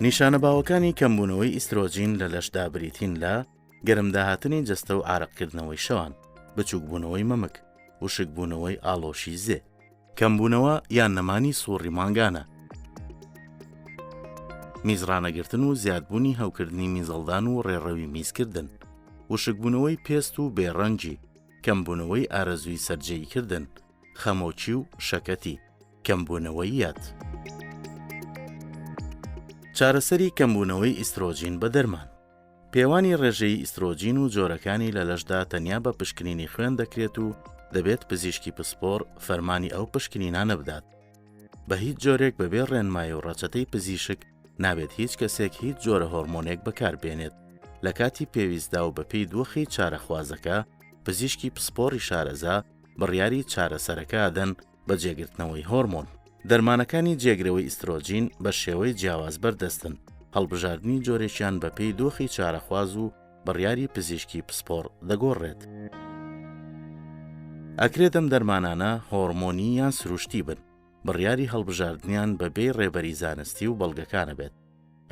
نیشانە باوەکانی کەمبوونەوەی ئیسترۆجین لە لەشدا بریتین لە گەرمداهاتنی جەستە و ئارەقکردنەوەی شەوان، بچووکبوونەوەی مەمک، وشکبوونەوەی ئاڵۆشی زێ، کەمبوونەوە یان نەمانی سووڕی مانگانە، میزڕانەگرتن و زیادبوونی هەوکردنی میزەڵدان و ڕێڕەوی میزکردن، وشکبوونەوەی پێست و بێڕەنجی، کەمبوونەوەی ئارەزووی سەرجەییکردن، خەمۆکی و شەکەتی، کەمبوونەوەی یاد. چارەسەری کەمبوونەوەی ئیسترۆجین بە دەرمان. پێوانی ڕێژەی ئیسترۆجین و جۆرەکانی لە لەشدا تەنیا بە پشکنینی خوێن دەکرێت و دەبێت پزیشکی پسپۆر فەرمانی ئەو پشکنینانە بدات. بە هیچ جۆرێک بەبێ ڕێنمایی و ڕەچەتەی پزیشک نابێت هیچ کەسێک هیچ جۆرە هۆرمۆنێک بەکاربێنێت. لە کاتی پێویستدا و بەپێی دۆخی چارەخوازەکە پزیشکی پسپۆڕی شارەزا بڕیاری چارەسەرەکە دەن بە جێگرتنەوەی هۆرمۆن. دەرمانەکانی جێگرەوەی ئیسترۆجین بە شێوەی جیاواز بەردەستن، هەڵبژاردننی جۆرێکیان بەپێی دۆخی چارەخواز و بڕیاری پزیشکی پسپۆڕ دەگۆڕێت. ئەکرێت ئەم دەرمانانە هۆرمۆنی یان سروشتی بن، بڕیاری هەڵبژاردنیان بەبێ ڕێبەری زانستی و بەڵگەکانە بێت.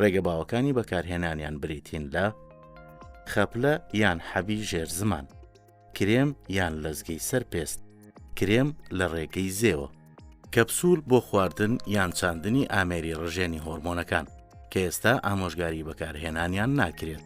ڕێگەباوەکانی بەکارهێنانیان بریتین لە خەپلە یان حەبی ژێر زمان، کرێم یان لەزگەی سەرپێست، کرێم لە ڕێگەی زێوە، کەپسول بۆ خواردن یان چاندنی ئامێری ڕژێنی هۆرمۆنەکان کە ئێستا ئامۆژگاری بەکارهێنانیان ناکرێت.